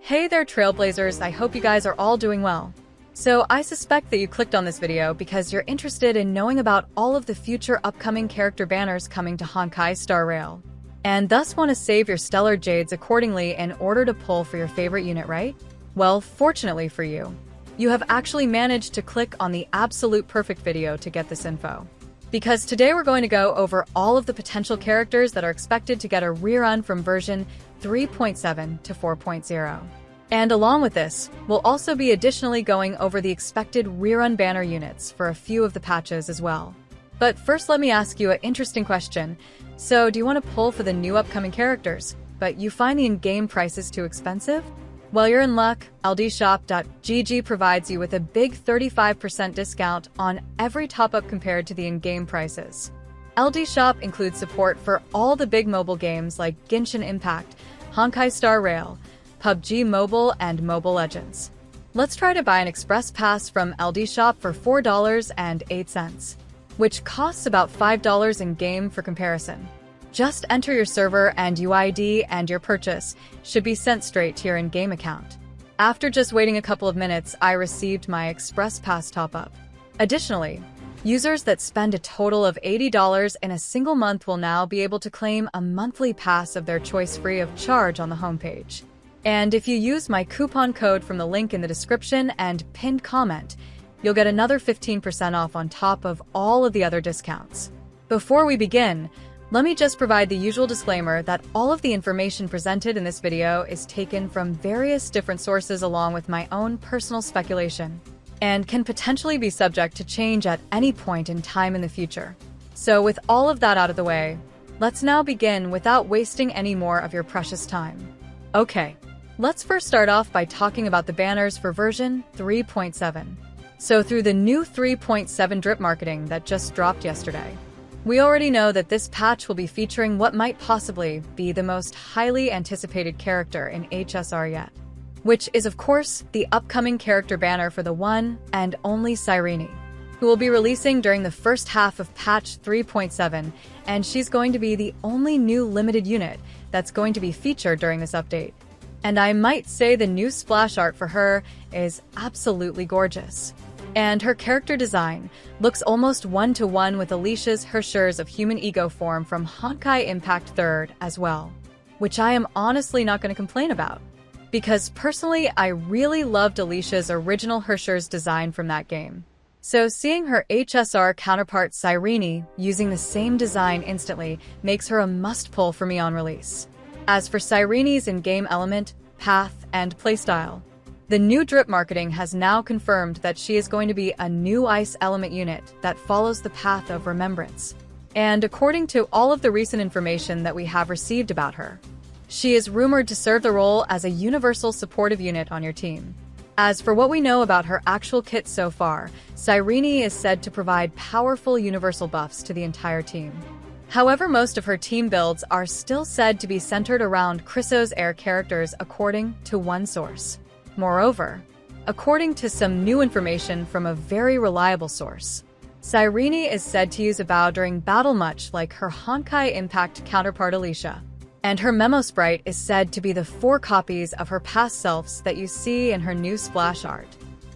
Hey there, Trailblazers, I hope you guys are all doing well. So I suspect that you clicked on this video because you're interested in knowing about all of the future upcoming character banners coming to Honkai Star Rail, and thus want to save your stellar jades accordingly in order to pull for your favorite unit, right? Well, fortunately for you, you have actually managed to click on the absolute perfect video to get this info. Because today we're going to go over all of the potential characters that are expected to get a rerun from version 3.7 to 4.0. And along with this, we'll also be additionally going over the expected rerun banner units for a few of the patches as well. But first, let me ask you an interesting question. So, do you want to pull for the new upcoming characters, but you find the in-game prices too expensive? Well, you're in luck. ldshop.gg provides you with a big 35% discount on every top-up compared to the in-game prices. LD Shop includes support for all the big mobile games like Genshin Impact, Honkai Star Rail, PUBG Mobile, and Mobile Legends. Let's try to buy an express pass from LD Shop for $4.08, which costs about $5 in-game for comparison. Just enter your server and UID and your purchase should be sent straight to your in-game account. After just waiting a couple of minutes, I received my express pass top-up. Additionally, users that spend a total of $80 in a single month will now be able to claim a monthly pass of their choice free of charge on the homepage. And if you use my coupon code from the link in the description and pinned comment, you'll get another 15% off on top of all of the other discounts. Before we begin, let me just provide the usual disclaimer that all of the information presented in this video is taken from various different sources along with my own personal speculation, and can potentially be subject to change at any point in time in the future. So with all of that out of the way, let's now begin without wasting any more of your precious time. Okay, let's first start off by talking about the banners for version 3.7. So through the new 3.7 drip marketing that just dropped yesterday, we already know that this patch will be featuring what might possibly be the most highly anticipated character in HSR yet, which is of course the upcoming character banner for the one and only Cyrene, who will be releasing during the first half of patch 3.7, and she's going to be the only new limited unit that's going to be featured during this update. And I might say the new splash art for her is absolutely gorgeous. And her character design looks almost one-to-one with Alicia's Hershers of Human Ego form from Honkai Impact 3rd as well, which I am honestly not going to complain about, because personally I really loved Alicia's original Hershers design from that game. So seeing her HSR counterpart Cyrene using the same design instantly makes her a must-pull for me on release. As for Cyrene's in-game element, path, and playstyle, the new drip marketing has now confirmed that she is going to be a new ice element unit that follows the path of remembrance. And according to all of the recent information that we have received about her, she is rumored to serve the role as a universal supportive unit on your team. As for what we know about her actual kit so far, Cyrene is said to provide powerful universal buffs to the entire team. However, most of her team builds are still said to be centered around Chrysos Air characters according to one source. Moreover, according to some new information from a very reliable source, Cyrene is said to use a bow during battle much like her Honkai Impact counterpart Alicia, and her memo sprite is said to be the 4 copies of her past selves that you see in her new splash art,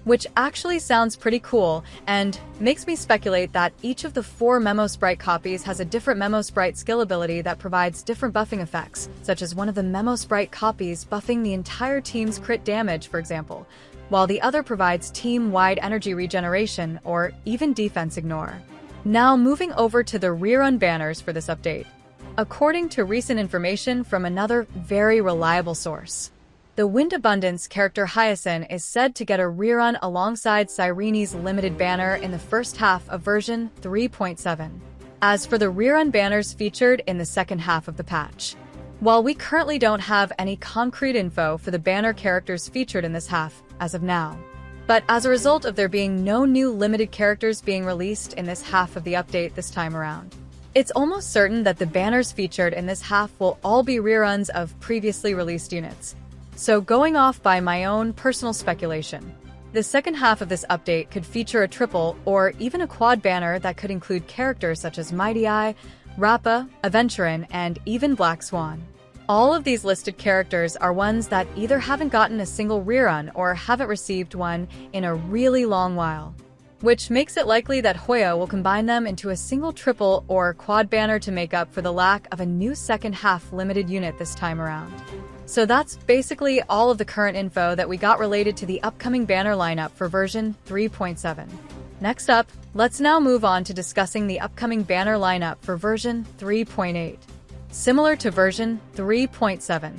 which actually sounds pretty cool and makes me speculate that each of the 4 memo sprite copies has a different memo sprite skill ability that provides different buffing effects, such as one of the memo sprite copies buffing the entire team's crit damage, for example, while the other provides team-wide energy regeneration or even defense ignore. Now moving over to the rerun banners for this update. According to recent information from another very reliable source, the Wind Abundance character Hyacinth is said to get a rerun alongside Cyrene's limited banner in the first half of version 3.7. As for the rerun banners featured in the second half of the patch, while we currently don't have any concrete info for the banner characters featured in this half as of now, but as a result of there being no new limited characters being released in this half of the update this time around, it's almost certain that the banners featured in this half will all be reruns of previously released units. So going off by my own personal speculation, the second half of this update could feature a triple or even a quad banner that could include characters such as Mighty Eye, Rappa, Aventurin, and even Black Swan. All of these listed characters are ones that either haven't gotten a single rerun or haven't received one in a really long while, which makes it likely that Hoyo will combine them into a single triple or quad banner to make up for the lack of a new second half limited unit this time around. So that's basically all of the current info that we got related to the upcoming banner lineup for version 3.7. Next up, let's now move on to discussing the upcoming banner lineup for version 3.8. Similar to version 3.7,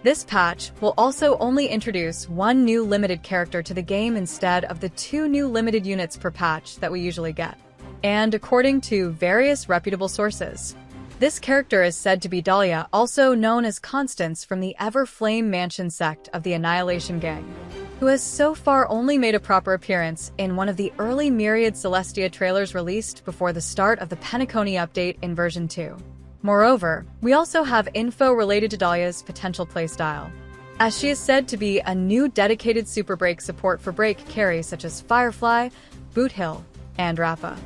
this patch will also only introduce one new limited character to the game instead of the 2 new limited units per patch that we usually get. And according to various reputable sources, this character is said to be Dahlia, also known as Constance from the Everflame Mansion sect of the Annihilation Gang, who has so far only made a proper appearance in one of the early Myriad Celestia trailers released before the start of the Penacony update in version 2. Moreover, we also have info related to Dahlia's potential playstyle, as she is said to be a new dedicated super break support for break carries such as Firefly, Boothill, and Rappa,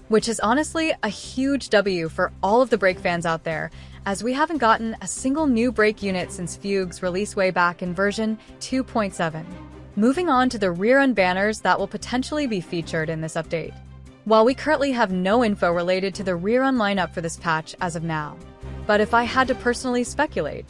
which is honestly a huge W for all of the break fans out there, as we haven't gotten a single new break unit since Fugue's release way back in version 2.7. Moving on to the rerun banners that will potentially be featured in this update. While we currently have no info related to the rerun lineup for this patch as of now, but if I had to personally speculate,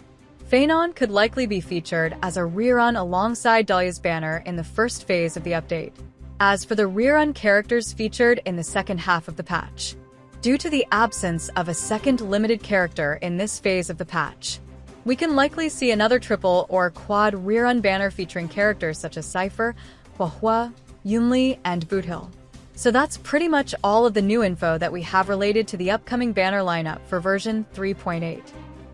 Phanon could likely be featured as a rerun alongside Dahlia's banner in the first phase of the update. As for the rerun characters featured in the second half of the patch, due to the absence of a second limited character in this phase of the patch, we can likely see another triple or quad rerun banner featuring characters such as Cypher, Huahua, Yunli, and Boothill. So that's pretty much all of the new info that we have related to the upcoming banner lineup for version 3.8.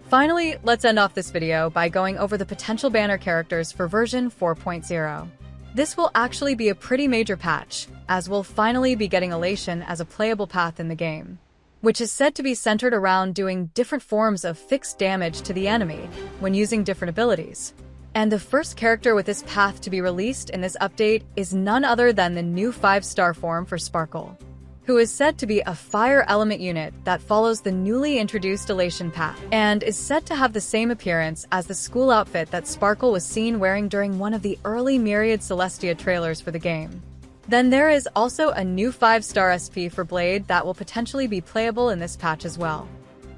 Finally, let's end off this video by going over the potential banner characters for version 4.0. This will actually be a pretty major patch, as we'll finally be getting Elation as a playable path in the game, which is said to be centered around doing different forms of fixed damage to the enemy when using different abilities. And the first character with this path to be released in this update is none other than the new 5-star form for Sparkle, who is said to be a fire element unit that follows the newly introduced Elation path, and is said to have the same appearance as the school outfit that Sparkle was seen wearing during one of the early Myriad Celestia trailers for the game. Then there is also a new 5-star SP for Blade that will potentially be playable in this patch as well,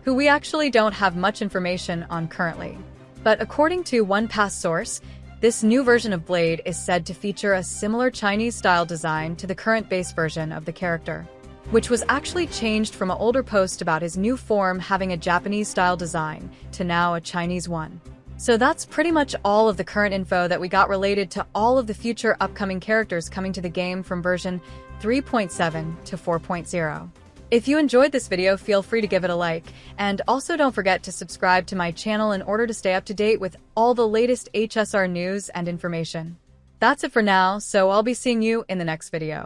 who we actually don't have much information on currently. But according to one past source, this new version of Blade is said to feature a similar Chinese-style design to the current base version of the character, which was actually changed from an older post about his new form having a Japanese-style design to now a Chinese one. So that's pretty much all of the current info that we got related to all of the future upcoming characters coming to the game from version 3.7 to 4.0. If you enjoyed this video, feel free to give it a like, and also don't forget to subscribe to my channel in order to stay up to date with all the latest HSR news and information. That's it for now, so I'll be seeing you in the next video.